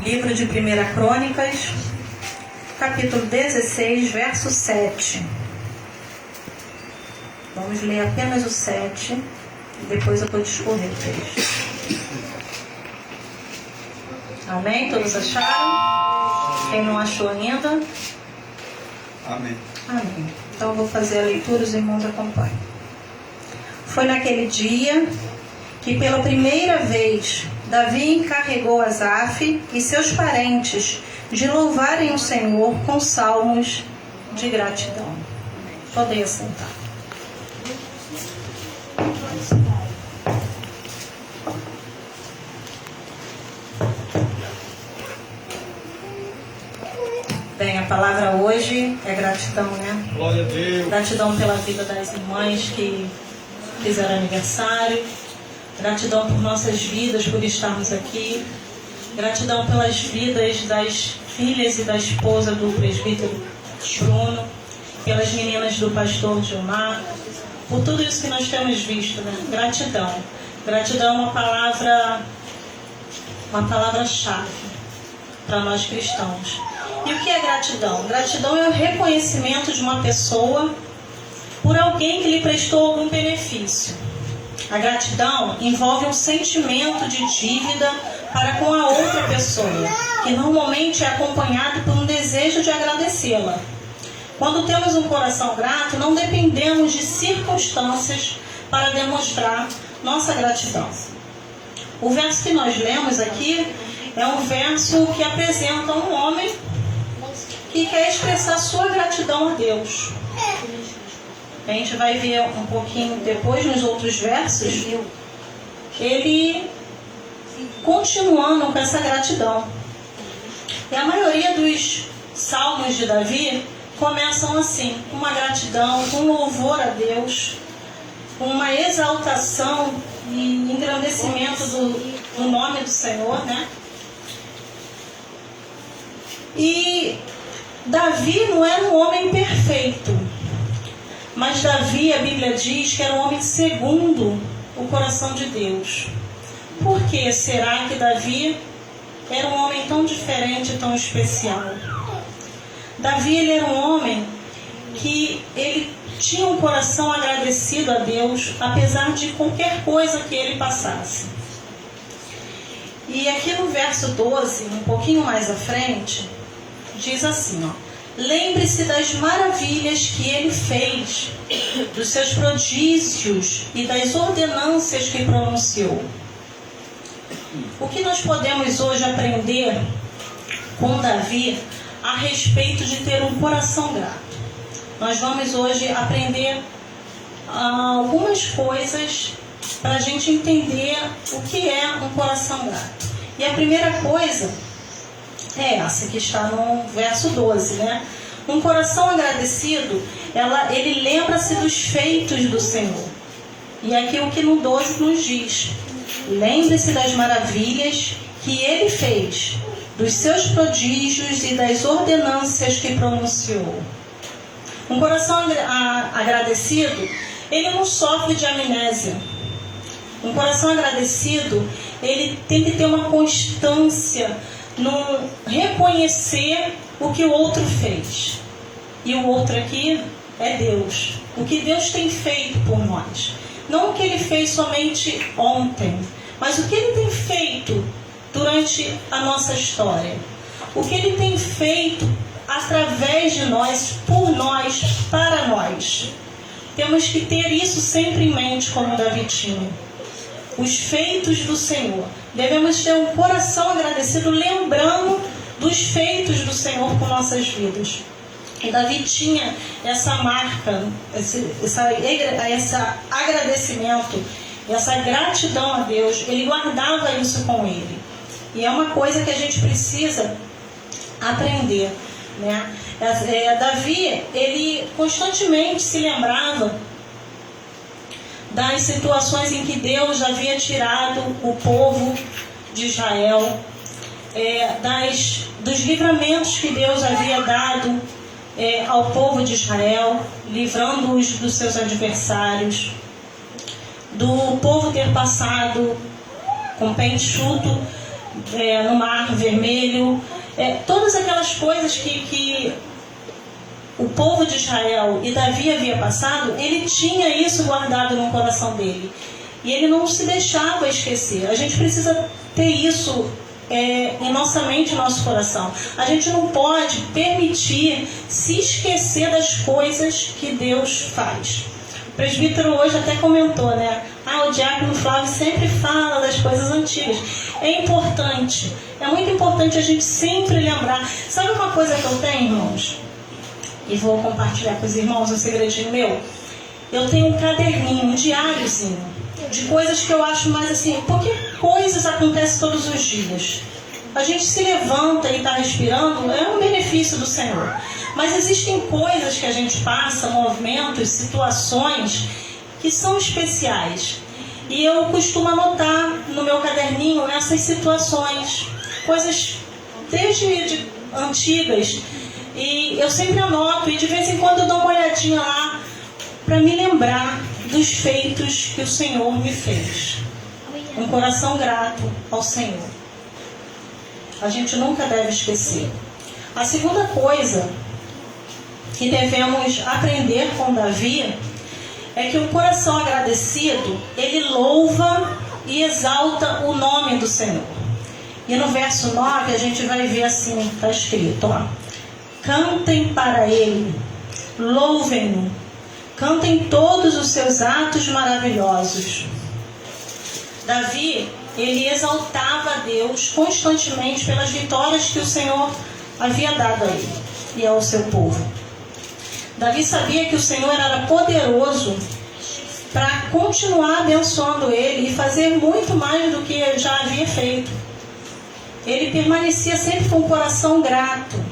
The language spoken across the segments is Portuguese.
Livro de 1 Crônicas, capítulo 16, verso 7. Vamos ler apenas o 7 e depois eu vou discorrer o texto. Amém? Todos acharam? Quem não achou ainda? Amém. Amém. Então eu vou fazer a leitura, os irmãos acompanham. Foi naquele dia que pela primeira vez Davi encarregou Asaf e seus parentes de louvarem o Senhor com salmos de gratidão. Podem assentar. Bem, a palavra hoje é gratidão, né? Glória a Deus. Gratidão pela vida das irmãs que fizeram aniversário. Gratidão por nossas vidas, por estarmos aqui. Gratidão pelas vidas das filhas e da esposa do presbítero Bruno, pelas meninas do pastor Gilmar, por tudo isso que nós temos visto, né? Gratidão. Gratidão é uma palavra-chave para nós cristãos. E o que é gratidão? Gratidão é o reconhecimento de uma pessoa por alguém que lhe prestou algum benefício. A gratidão envolve um sentimento de dívida para com a outra pessoa, que normalmente é acompanhado por um desejo de agradecê-la. Quando temos um coração grato, não dependemos de circunstâncias para demonstrar nossa gratidão. O verso que nós lemos aqui é um verso que apresenta um homem que quer expressar sua gratidão a Deus. A gente vai ver um pouquinho depois nos outros versos, ele continuando com essa gratidão. E a maioria dos salmos de Davi começam assim, com uma gratidão, com louvor a Deus, com uma exaltação e engrandecimento do nome do Senhor, né? E Davi não era um homem perfeito, mas Davi, a Bíblia diz que era um homem segundo o coração de Deus. Por que será que Davi era um homem tão diferente, tão especial? Davi, ele era um homem que ele tinha um coração agradecido a Deus, apesar de qualquer coisa que ele passasse. E aqui no verso 12, um pouquinho mais à frente, diz assim, ó: lembre-se das maravilhas que ele fez, dos seus prodígios e das ordenâncias que pronunciou. O que nós podemos hoje aprender com Davi a respeito de ter um coração grato? Nós vamos hoje aprender algumas coisas para a gente entender o que é um coração grato. E a primeira coisa é essa que está no verso 12, né? Um coração agradecido, ele lembra-se dos feitos do Senhor. E aqui o que no 12 nos diz: lembre-se das maravilhas que ele fez, dos seus prodígios e das ordenâncias que pronunciou. Um coração agradecido, ele não sofre de amnésia. Um coração agradecido, ele tem que ter uma constância no reconhecer o que o outro fez. E o outro aqui é Deus. O que Deus tem feito por nós. Não o que Ele fez somente ontem, mas o que Ele tem feito durante a nossa história. O que Ele tem feito através de nós, por nós, para nós. Temos que ter isso sempre em mente, como Davi tinha. Os feitos do Senhor. Devemos ter um coração agradecido, lembrando dos feitos do Senhor por nossas vidas. E Davi tinha essa marca, esse agradecimento, essa gratidão a Deus. Ele guardava isso com ele. E é uma coisa que a gente precisa aprender, né? Davi, ele constantemente se lembrava das situações em que Deus havia tirado o povo de Israel, dos livramentos que Deus havia dado ao povo de Israel, livrando-os dos seus adversários, do povo ter passado com pé enxuto no Mar Vermelho, todas aquelas coisas que o povo de Israel e Davi havia passado, ele tinha isso guardado no coração dele. E ele não se deixava esquecer. A gente precisa ter isso em nossa mente, no nosso coração. A gente não pode permitir se esquecer das coisas que Deus faz. O presbítero hoje até comentou, né? O diácono Flávio sempre fala das coisas antigas. É importante, é muito importante a gente sempre lembrar. Sabe uma coisa que eu tenho, irmãos? E vou compartilhar com os irmãos um segredinho meu. Eu tenho um caderninho, um diáriozinho, de coisas que eu acho mais assim, porque coisas acontecem todos os dias. A gente se levanta e está respirando, é um benefício do Senhor. Mas existem coisas que a gente passa, movimentos, situações que são especiais. E eu costumo anotar no meu caderninho essas situações, coisas desde antigas. E eu sempre anoto, e de vez em quando eu dou uma olhadinha lá para me lembrar dos feitos que o Senhor me fez. Um coração grato ao Senhor. A gente nunca deve esquecer. A segunda coisa que devemos aprender com Davi é que o coração agradecido, ele louva e exalta o nome do Senhor. E no verso 9 a gente vai ver assim, está escrito, cantem para ele, louvem-no, cantem todos os seus atos maravilhosos. Davi, ele exaltava a Deus constantemente pelas vitórias que o Senhor havia dado a ele e ao seu povo. Davi sabia que o Senhor era poderoso para continuar abençoando ele e fazer muito mais do que ele já havia feito. Ele permanecia sempre com o coração grato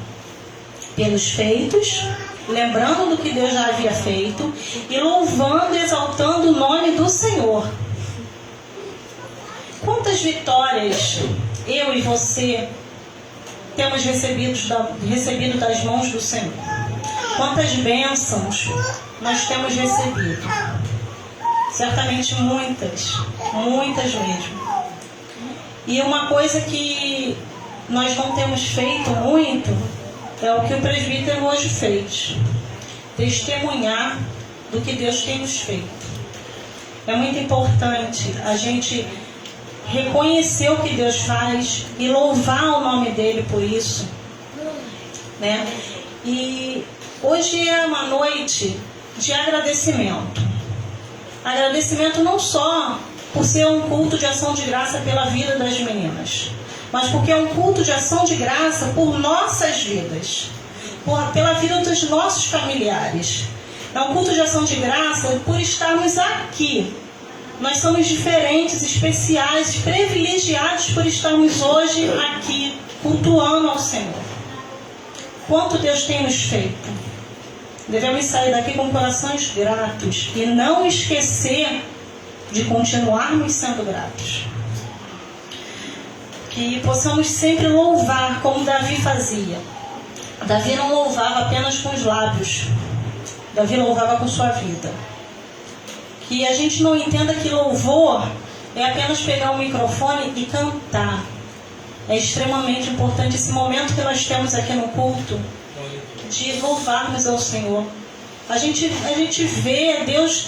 pelos feitos, lembrando do que Deus já havia feito e louvando e exaltando o nome do Senhor. Quantas vitórias eu e você temos recebido das mãos do Senhor? Quantas bênçãos nós temos recebido? Certamente muitas, muitas mesmo. E uma coisa que nós não temos feito muito é o que o presbítero hoje fez. Testemunhar do que Deus tem nos feito. É muito importante a gente reconhecer o que Deus faz e louvar o nome dele por isso, né? E hoje é uma noite de agradecimento. Agradecimento não só por ser um culto de ação de graça pela vida das meninas, mas porque é um culto de ação de graça por nossas vidas, pela vida dos nossos familiares. É um culto de ação de graça por estarmos aqui. Nós somos diferentes, especiais, privilegiados por estarmos hoje aqui, cultuando ao Senhor. Quanto Deus tem nos feito. Devemos sair daqui com corações gratos e não esquecer de continuarmos sendo gratos. Que possamos sempre louvar como Davi fazia. Davi não louvava apenas com os lábios. Davi louvava com sua vida. Que a gente não entenda que louvor é apenas pegar o microfone e cantar. É extremamente importante esse momento que nós temos aqui no culto de louvarmos ao Senhor. A gente vê Deus,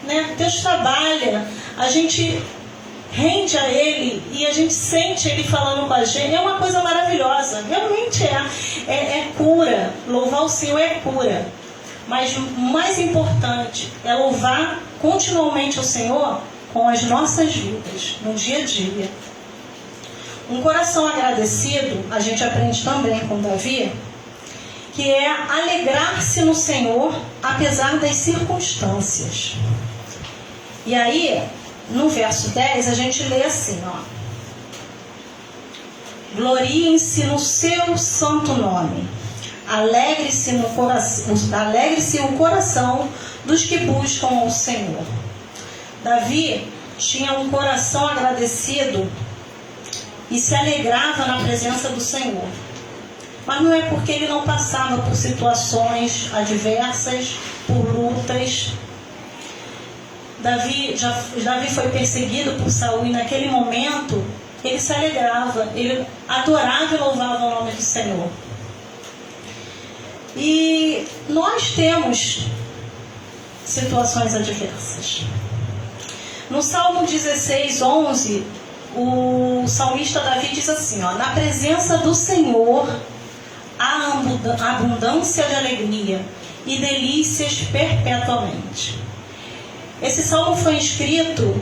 né? Deus trabalha, a gente rende a Ele e a gente sente Ele falando com a gente. É uma coisa maravilhosa, realmente é cura. Louvar o Senhor é cura. Mas o mais importante é louvar continuamente o Senhor com as nossas vidas, no dia a dia. Um coração agradecido, a gente aprende também com Davi, que é alegrar-se no Senhor apesar das circunstâncias. E aí, no verso 10, a gente lê assim, gloriem-se no seu santo nome. Alegre-se o coração dos que buscam o Senhor. Davi tinha um coração agradecido e se alegrava na presença do Senhor. Mas não é porque ele não passava por situações adversas, por lutas. Davi foi perseguido por Saul e naquele momento ele se alegrava, ele adorava e louvava o nome do Senhor. E nós temos situações adversas. No Salmo 16:11, o salmista Davi diz assim, na presença do Senhor há abundância de alegria e delícias perpetuamente. Esse salmo foi escrito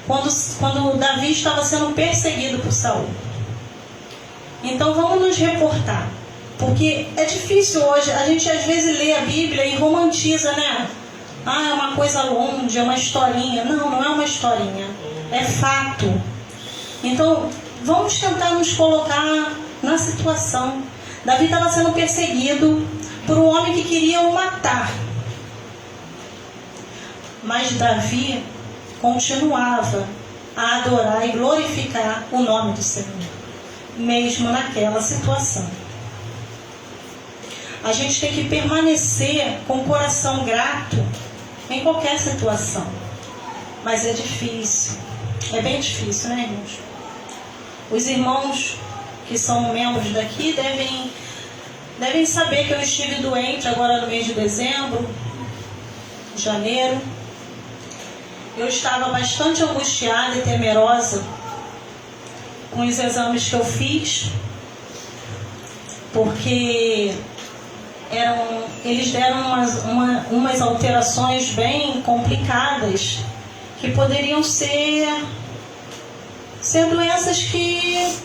quando Davi estava sendo perseguido por Saul. Então vamos nos reportar, porque é difícil hoje, a gente às vezes lê a Bíblia e romantiza, né? É uma coisa longe, é uma historinha. Não, não é uma historinha, é fato. Então vamos tentar nos colocar na situação. Davi estava sendo perseguido por um homem que queria o matar. Mas Davi continuava a adorar e glorificar o nome do Senhor, mesmo naquela situação. A gente tem que permanecer com o coração grato em qualquer situação. Mas é difícil. É bem difícil, né, irmãos? Os irmãos que são membros daqui devem saber que eu estive doente agora no mês de dezembro, janeiro. Eu estava bastante angustiada e temerosa com os exames que eu fiz, porque eles deram umas alterações bem complicadas, que poderiam ser doenças que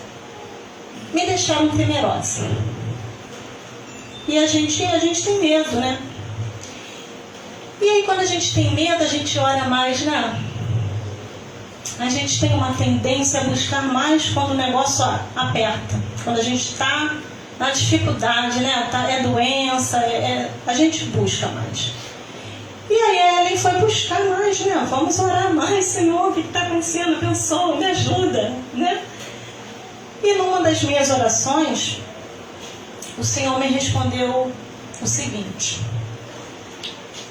me deixaram temerosa. E a gente tem medo, né? E aí quando a gente tem medo, a gente ora mais, né? A gente tem uma tendência a buscar mais quando o negócio aperta. Quando a gente está na dificuldade, né? É doença, a gente busca mais. E aí a Ellen foi buscar mais, né? Vamos orar mais, Senhor, o que está acontecendo? Abençoa, me ajuda, né? E numa das minhas orações, o Senhor me respondeu o seguinte: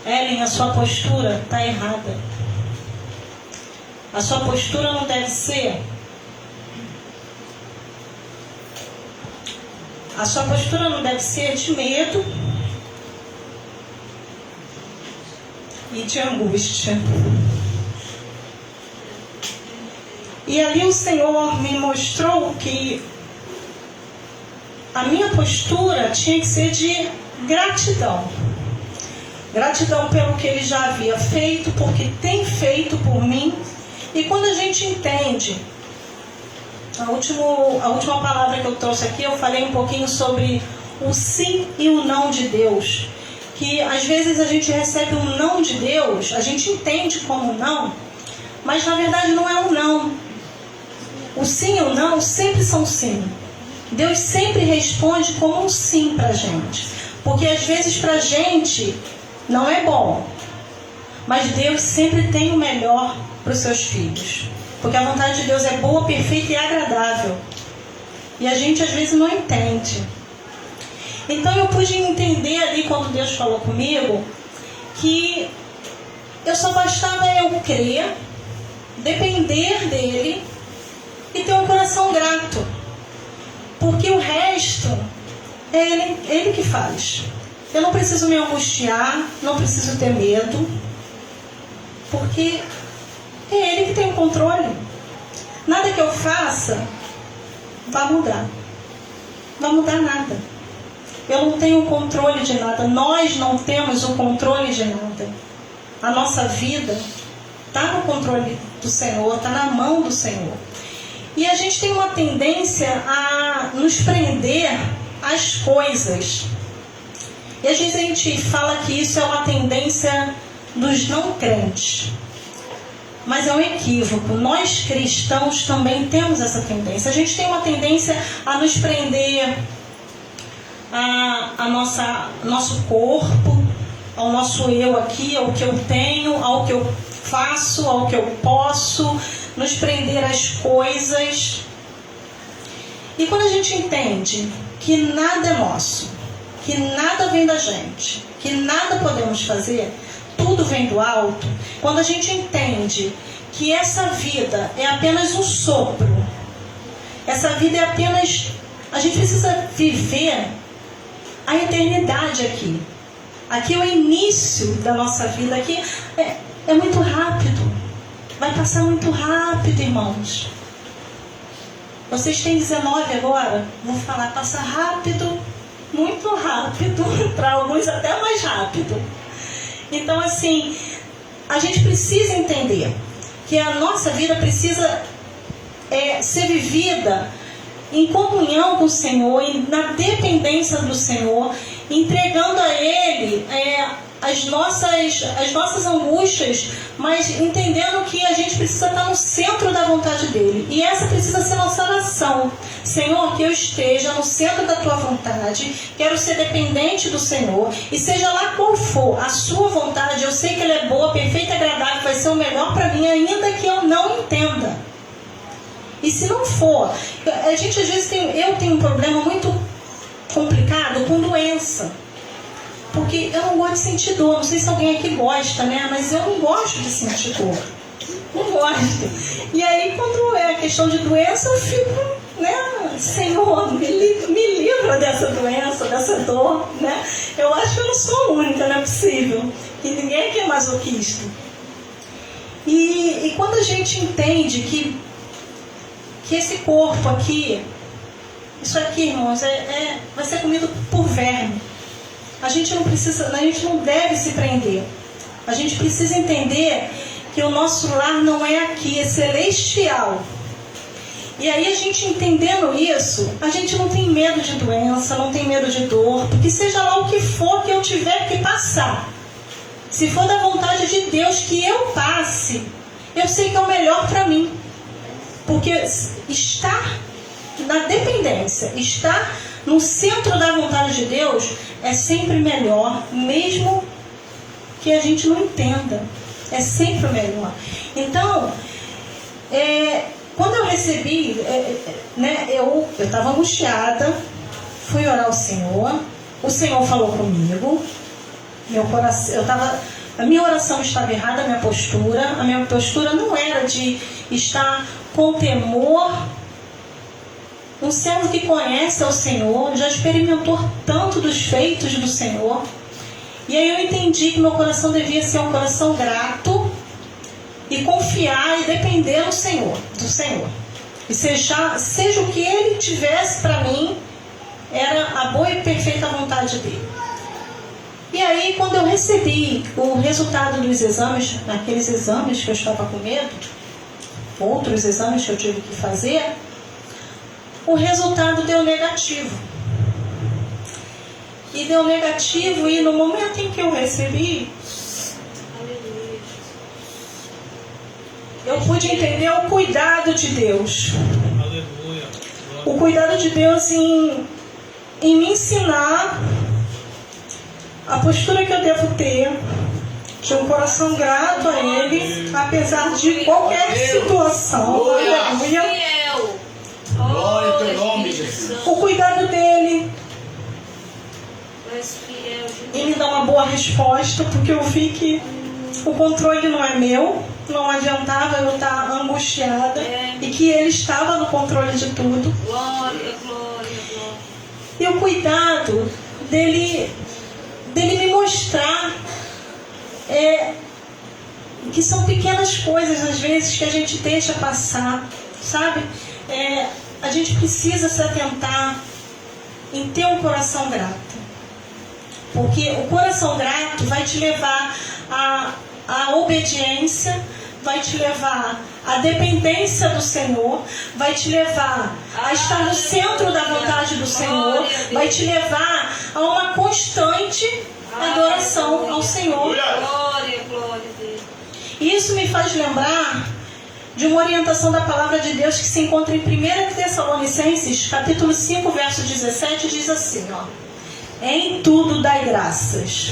Ellen, a sua postura está errada. A sua postura não deve ser... A sua postura não deve ser de medo e de angústia. E ali o Senhor me mostrou que a minha postura tinha que ser de gratidão. Gratidão pelo que Ele já havia feito, porque tem feito por mim. E quando a gente entende, a última palavra que eu trouxe aqui, eu falei um pouquinho sobre o sim e o não de Deus. Que às vezes a gente recebe um não de Deus, a gente entende como não, mas na verdade não é um não. O sim e o não sempre são sim. Deus sempre responde como um sim para a gente. Porque às vezes para a gente não é bom, mas Deus sempre tem o melhor para os seus filhos. Porque a vontade de Deus é boa, perfeita e agradável. E a gente às vezes não entende. Então eu pude entender ali quando Deus falou comigo que eu só bastava eu crer, depender dEle e ter um coração grato. Porque o resto é Ele que faz. Eu não preciso me angustiar, não preciso ter medo, porque é Ele que tem o controle. Nada que eu faça vai mudar. Não vai mudar nada. Eu não tenho controle de nada. Nós não temos o controle de nada. A nossa vida está no controle do Senhor, está na mão do Senhor. E a gente tem uma tendência a nos prender às coisas. E às vezes a gente fala que isso é uma tendência dos não crentes. Mas é um equívoco. Nós cristãos também temos essa tendência. A gente tem uma tendência a nos prender nosso corpo, ao nosso eu aqui, ao que eu tenho, ao que eu faço, ao que eu posso, nos prender às coisas. E quando a gente entende que nada é nosso, que nada vem da gente, que nada podemos fazer, tudo vem do alto, quando a gente entende que essa vida é apenas um sopro, Essa vida é apenas... A gente precisa viver a eternidade aqui. Aqui é o início da nossa vida. Aqui é muito rápido. Vai passar muito rápido, irmãos. Vocês têm 19 agora? Vou falar, passa rápido, muito rápido. Para alguns até mais rápido. Então, assim, a gente precisa entender que a nossa vida precisa ser vivida em comunhão com o Senhor, na dependência do Senhor, entregando a Ele as nossas angústias, mas entendendo que a gente precisa estar no centro da vontade dEle. E essa precisa ser nossa oração. Senhor, que eu esteja no centro da Tua vontade, quero ser dependente do Senhor, e seja lá qual for a Sua vontade, eu sei que ela é boa, perfeita e agradável, vai ser o melhor para mim, ainda que eu não entenda. E se não for, a gente às vezes eu tenho um problema muito complicado com doença. Porque eu não gosto de sentir dor. Não sei se alguém aqui gosta, né? Mas eu não gosto de sentir dor. Não gosto. E aí, quando é questão de doença, eu fico, né? Senhor, me livra dessa doença, dessa dor, né? Eu acho que eu não sou a única, não é possível. Que ninguém aqui é masoquista. E quando a gente entende que esse corpo aqui, isso aqui, irmãos, vai ser comido por verme. A gente não deve se prender. A gente precisa entender que o nosso lar não é aqui, é celestial. E aí a gente entendendo isso, a gente não tem medo de doença, não tem medo de dor, porque seja lá o que for que eu tiver que passar, se for da vontade de Deus que eu passe, eu sei que é o melhor para mim. Porque estar na dependência, estar no centro da vontade de Deus é sempre melhor, mesmo que a gente não entenda. É sempre melhor. Então, quando eu recebi, eu estava angustiada, fui orar ao Senhor, o Senhor falou comigo, meu coração, a minha oração estava errada, a minha postura não era de estar com temor. Um servo que conhece ao Senhor, já experimentou tanto dos feitos do Senhor. E aí eu entendi que meu coração devia ser um coração grato e confiar e depender do Senhor. E seja o que Ele tivesse para mim, era a boa e perfeita vontade dEle. E aí, quando eu recebi o resultado dos exames, naqueles exames que eu estava com medo, outros exames que eu tive que fazer, o resultado deu negativo. E deu negativo, e no momento em que eu recebi, eu pude entender o cuidado de Deus. O cuidado de Deus em me ensinar a postura que eu devo ter, de um coração grato a Ele, apesar de qualquer situação. Aleluia. Glória ao teu nome, Jesus. O cuidado dele em me dar uma boa resposta, porque eu vi que o controle não é meu, não adiantava eu estar angustiada, e que Ele estava no controle de tudo. Glória, glória, glória. E o cuidado dele me mostrar que são pequenas coisas às vezes que a gente deixa passar, sabe? A gente precisa se atentar em ter um coração grato, porque o coração grato vai te levar à obediência, vai te levar à dependência do Senhor, vai te levar a estar no centro da vontade do Senhor, vai te levar a uma constante adoração ao Senhor. Glória, glória a Deus. E isso me faz lembrar de uma orientação da palavra de Deus que se encontra em 1 Tessalonicenses, capítulo 5, verso 17, diz assim, em tudo dai graças,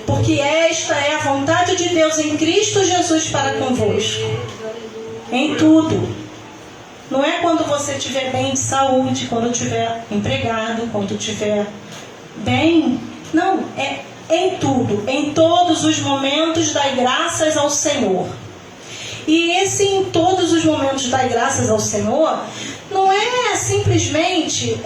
porque esta é a vontade de Deus em Cristo Jesus para convosco. Em tudo. Não é quando você estiver bem de saúde, quando estiver empregado, quando estiver bem. Não, é em tudo. Em todos os momentos dai graças ao Senhor. E esse em todos os momentos dai graças ao Senhor não é simplesmente,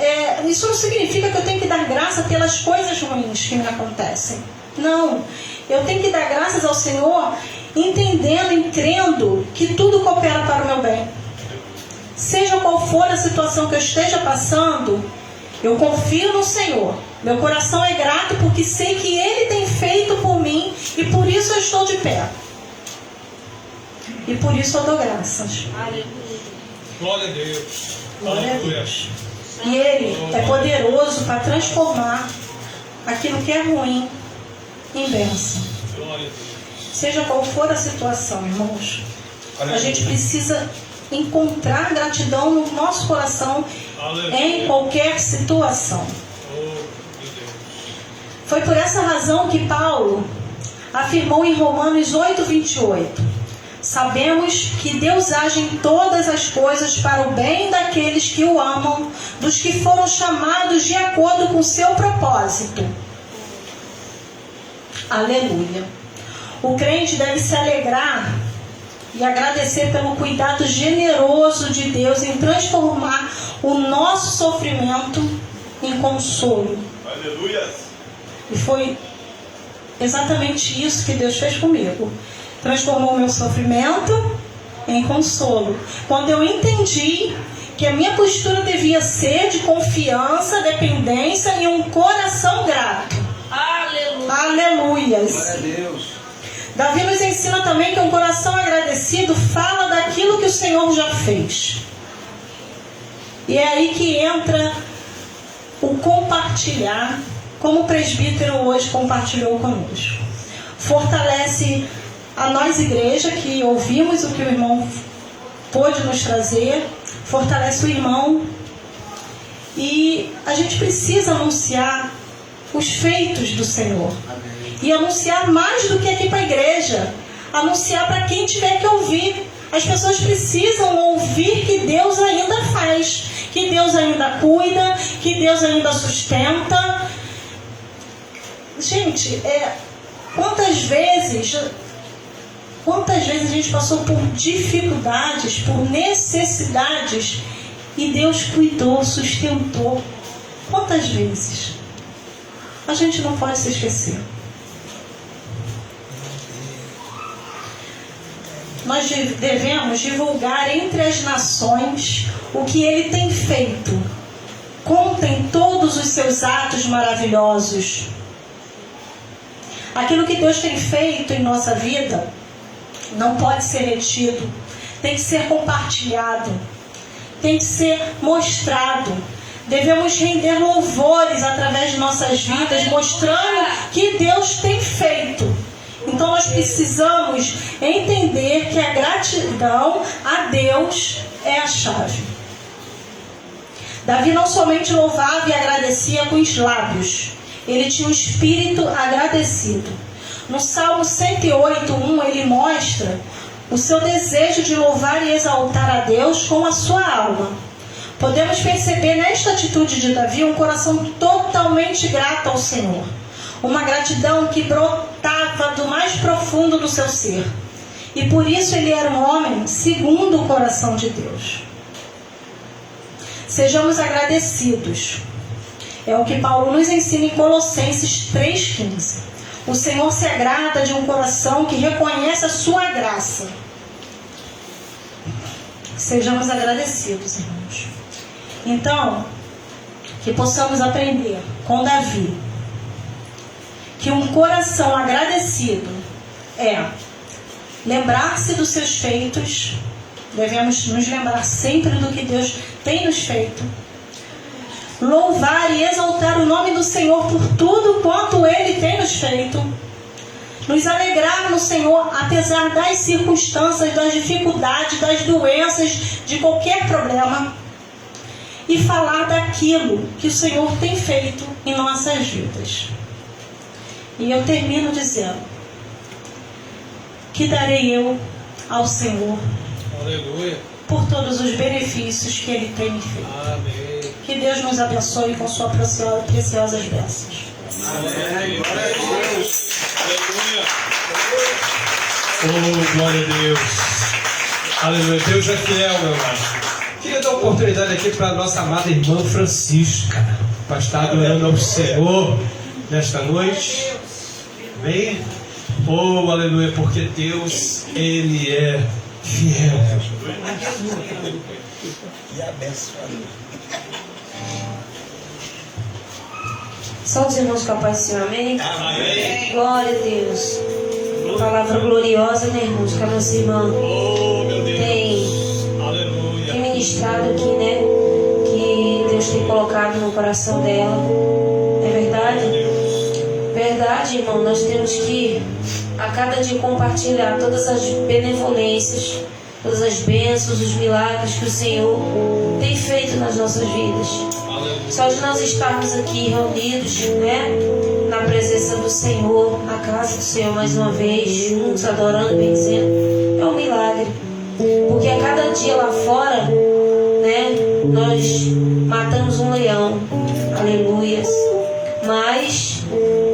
isso não significa que eu tenho que dar graça pelas coisas ruins que me acontecem. Não, eu tenho que dar graças ao Senhor entendendo e crendo que tudo coopera para o meu bem. Seja qual for a situação que eu esteja passando, eu confio no Senhor. Meu coração é grato porque sei que Ele tem feito por mim e por isso eu estou de pé. E por isso eu dou graças. Glória a Deus. Glória a Deus. E Ele é poderoso para transformar aquilo que é ruim em bênção. Glória a Deus. Seja qual for a situação, irmãos, a gente precisa encontrar gratidão no nosso coração em qualquer situação. Foi por essa razão que Paulo afirmou em Romanos 8:28: sabemos que Deus age em todas as coisas para o bem daqueles que o amam, dos que foram chamados de acordo com o seu propósito. Aleluia. O crente deve se alegrar e agradecer pelo cuidado generoso de Deus em transformar o nosso sofrimento em consolo. Aleluia. E foi exatamente isso que Deus fez comigo. Transformou o meu sofrimento em consolo. Quando eu entendi que a minha postura devia ser de confiança, dependência e um coração grato. Aleluia. Aleluias. Glória a Deus. Davi nos ensina também que um coração agradecido fala daquilo que o Senhor já fez. E é aí que entra o compartilhar, como o presbítero hoje compartilhou conosco. Fortalece a nós, igreja, que ouvimos o que o irmão pôde nos trazer, fortalece o irmão. E a gente precisa anunciar os feitos do Senhor. E anunciar mais do que aqui para a igreja. Anunciar para quem tiver que ouvir. As pessoas precisam ouvir que Deus ainda faz, que Deus ainda cuida, que Deus ainda sustenta. Gente, quantas vezes a gente passou por dificuldades, por necessidades, e Deus cuidou, sustentou. Quantas vezes? A gente não pode se esquecer. Nós devemos divulgar entre as nações o que Ele tem feito. Contem todos os seus atos maravilhosos. Aquilo que Deus tem feito em nossa vida não pode ser retido. Tem que ser compartilhado. Tem que ser mostrado. Devemos render louvores através de nossas vidas, mostrando que Deus tem feito. Então nós precisamos entender que a gratidão a Deus é a chave. Davi não somente louvava e agradecia com os lábios, ele tinha um espírito agradecido. No Salmo 108:1 ele mostra o seu desejo de louvar e exaltar a Deus com a sua alma. Podemos perceber nesta atitude de Davi um coração totalmente grato ao Senhor. Uma gratidão que brotava do mais profundo do seu ser. E por isso ele era um homem segundo o coração de Deus. Sejamos agradecidos. É o que Paulo nos ensina em Colossenses 3:15. O Senhor se agrada de um coração que reconhece a sua graça. Sejamos agradecidos, irmãos. Então, que possamos aprender com Davi que um coração agradecido é lembrar-se dos seus feitos. Devemos nos lembrar sempre do que Deus tem nos feito. Louvar e exaltar o nome do Senhor por tudo quanto Ele tem nos feito. Nos alegrar no Senhor, apesar das circunstâncias, das dificuldades, das doenças, de qualquer problema. E falar daquilo que o Senhor tem feito em nossas vidas. E eu termino dizendo: que darei eu ao Senhor, aleluia, por todos os benefícios que Ele tem me feito. Amém. Que Deus nos abençoe com suas preciosas bênçãos. Amém. Glória a Deus. Aleluia. Oh, glória a Deus. Aleluia. Deus é fiel, meu irmão. Queria dar oportunidade aqui para a nossa amada irmã Francisca, para estar adorando ao Senhor nesta noite. Amém? Oh, aleluia, porque Deus, Ele é fiel. E abençoado. Só os irmãos com a paz do Senhor, amém? Amém. Glória a Deus. Palavra gloriosa, né, irmãos? Que a nossa irmã tem ministrado aqui, né? Que Deus tem colocado no coração dela. É verdade? Verdade, irmão. Nós temos que a cada dia compartilhar todas as benevolências, todas as bênçãos, os milagres que o Senhor tem feito nas nossas vidas. Só de nós estarmos aqui reunidos, né, na presença do Senhor, na casa do Senhor mais uma vez, juntos adorando, bendizendo, é um milagre. Porque a cada dia lá fora, né, nós matamos um leão, aleluias, mas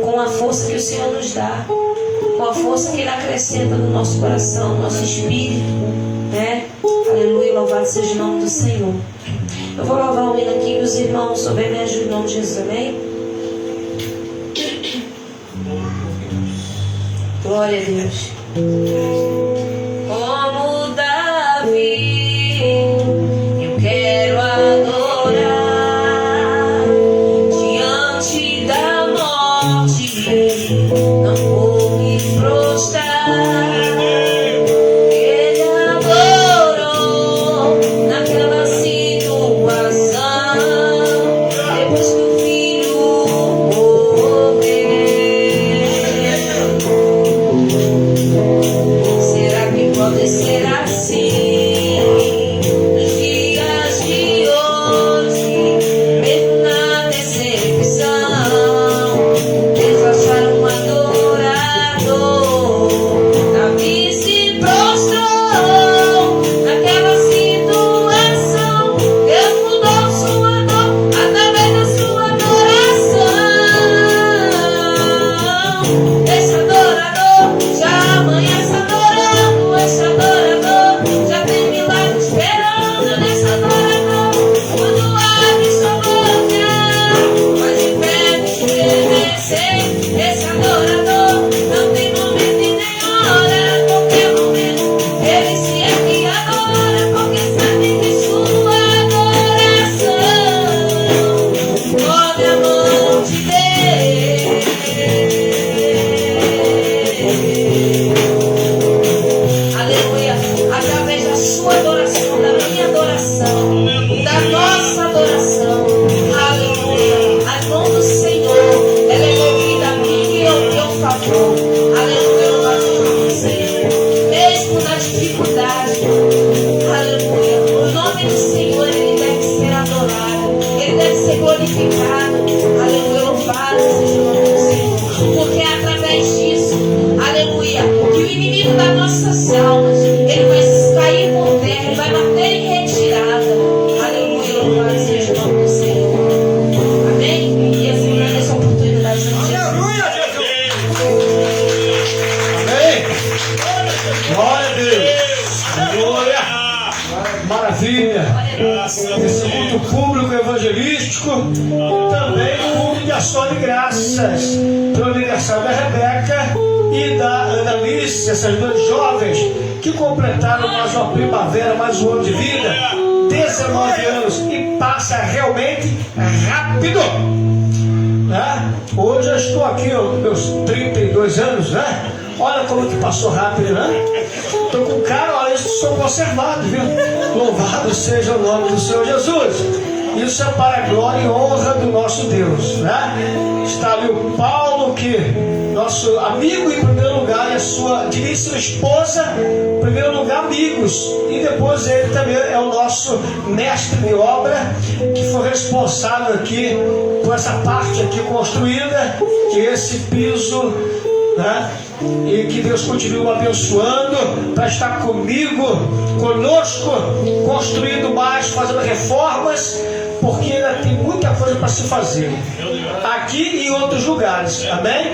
com a força que o Senhor nos dá, com a força que Ele acrescenta no nosso coração, no nosso espírito, né, aleluia, louvado seja o nome do Senhor. Eu vou louvar o hino aqui, que os irmãos souberem me ajudar em nome de Jesus, amém? Glória a Deus. Como Davi, eu quero adorar diante da morte, não vou me prostrar. Ele adorou naquela situação, depois que o filho morreu. Será que pode ser assim nos dias de hoje, mesmo na decepção? Eles acharam um adorador. Davi se prostrou naquela situação. Deus mudou sua dor através da sua adoração. Esse adorador já amanhece adorando. Esse adorador já tem milagre esperando. Nesse adorador, quando abre sua boca, faz de pé estremecer. Esse adorador não tem momento e nem hora. A qualquer momento ele se ergue e adora, porque sabe que sua adoração move a mão de Deus. Aleluia. Através da sua adoração, da minha adoração, da nossa adoração, aleluia, a mão do Senhor, ela é movida a mim e ao teu favor. Aleluia, louvado seja o nome do Senhor. Mesmo na dificuldade, aleluia, o nome do Senhor, ele deve ser adorado, ele deve ser glorificado. Aleluia, louvado seja o nome do Senhor. Porque é através disso, aleluia, que o inimigo das nossas almas, ele vai cair por terra, ele vai bater em retirada. Aleluia, louvado seja o nome do Senhor. Amém? E assim, essa oportunidade de Jesus. Amém? Glória a Deus. Glória. Maravilha. Esse culto público evangelístico e também culto de ação de graças pelo aniversário da Rebeca e da Annalise, essas duas jovens que completaram mais uma primavera, mais um ano de vida, 19 anos, e passa realmente rápido, né? Hoje eu estou aqui, meus 32 anos, né? Olha como que passou rápido, né? Estou com cara, olha, sou conservado, viu? Louvado seja o nome do Senhor Jesus. Isso é para a glória e honra do nosso Deus, né? Está ali o Paulo, que nosso amigo em primeiro lugar, e a sua digníssima esposa, em primeiro lugar, amigos. E depois ele também é o nosso mestre de obra, que foi responsável aqui por essa parte aqui construída, que esse piso, né? E que Deus continue abençoando para estar comigo, conosco, construindo mais, fazendo reformas, porque ainda tem muita coisa para se fazer aqui e em outros lugares, amém?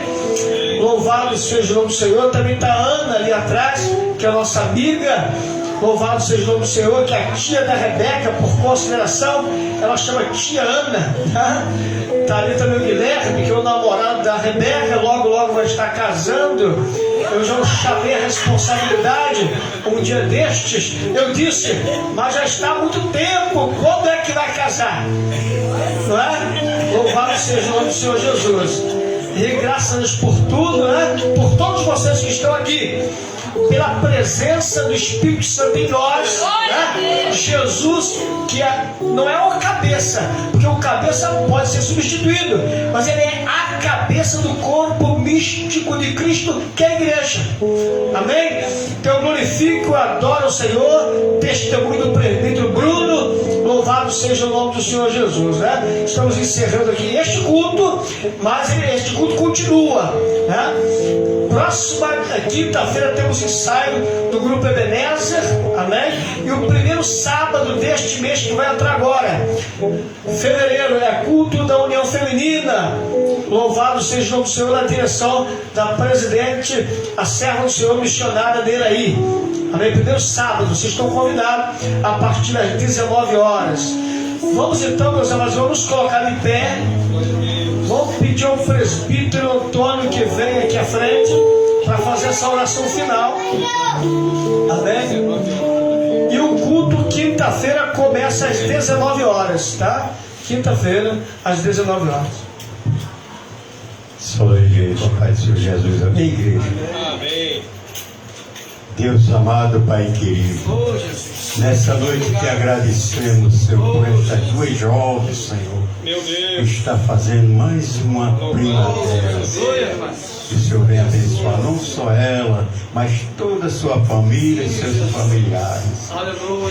Louvado seja o nome do Senhor. Também está a Ana ali atrás, que é a nossa amiga, Louvado seja o nome do Senhor, que a tia da Rebeca, por consideração, ela chama tia Ana, tá? Tá ali também o Guilherme, que é o namorado da Rebeca, logo vai estar casando. Eu já chamei a responsabilidade um dia destes. Eu disse, mas já está há muito tempo, quando é que vai casar? Não é? Louvado seja o nome do Senhor Jesus. E graças a Deus por tudo, né? Por todos vocês que estão aqui, pela presença do Espírito Santo em nós, né? Jesus, que não é o cabeça, porque o cabeça pode ser substituído, mas ele é a cabeça do corpo místico de Cristo, que é a igreja. Amém? Então eu glorifico, adoro o Senhor, testemunho do presbítero Bruno, louvado seja o nome do Senhor Jesus, né? Estamos encerrando aqui este culto, mas este culto continua, né? Próxima quinta-feira temos ensaio do grupo Ebenezer, amém? E o primeiro sábado deste mês que vai entrar agora, fevereiro, é culto da União Feminina. Louvado seja o nome do Senhor, na direção da presidente, a serva do Senhor, missionária dele aí. Amém? Primeiro sábado, vocês estão convidados a partir das 19 horas. Vamos então, meus amados, vamos colocar em pé. Vamos pedir ao presbítero Antônio que vem aqui à frente para fazer essa oração final. Amém? E o culto quinta-feira começa às 19 horas, tá? Quinta-feira às 19 horas. Só a igreja, Pai do Senhor Jesus, amém, igreja. Amém. Deus amado, Pai querido, nessa noite te agradecemos, Senhor, por estas duas jovens, Senhor, Meu que Deus. está fazendo mais uma primavera. Que o Senhor venha abençoar não só ela, mas toda a sua família e seus familiares,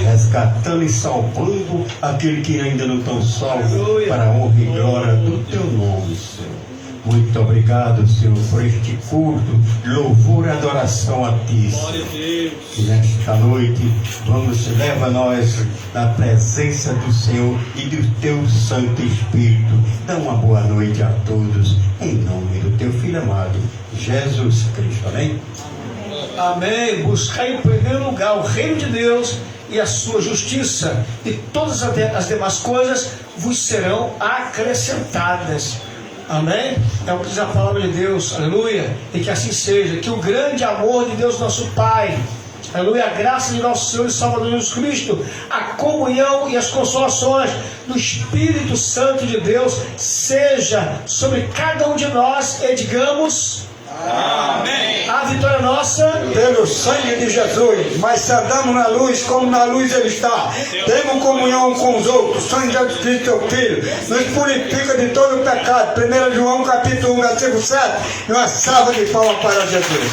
resgatando e salvando aquele que ainda não estão salvos, para a honra e glória do teu nome, Senhor. Muito obrigado, Senhor, por este culto, louvor e adoração a Ti, Glória a Deus. e nesta noite leva nós na presença do Senhor e do Teu Santo Espírito. Dá uma boa noite a todos, em nome do Teu Filho amado, Jesus Cristo. Amém? Amém. Buscai em primeiro lugar o reino de Deus e a sua justiça, e todas as demais coisas vos serão acrescentadas. Amém? É o que diz a palavra de Deus, aleluia, e que assim seja, que o grande amor de Deus nosso Pai, aleluia, a graça de nosso Senhor e Salvador Jesus Cristo, a comunhão e as consolações do Espírito Santo de Deus seja sobre cada um de nós, e digamos Amém. a vitória nossa Pelo sangue de Jesus, mas se andamos na luz, como na luz Ele está, temos comunhão com os outros. O sangue de Jesus Cristo, Seu Filho, nos purifica de todo o pecado. 1 João capítulo 1, versículo 7, e uma salva de palmas para Jesus.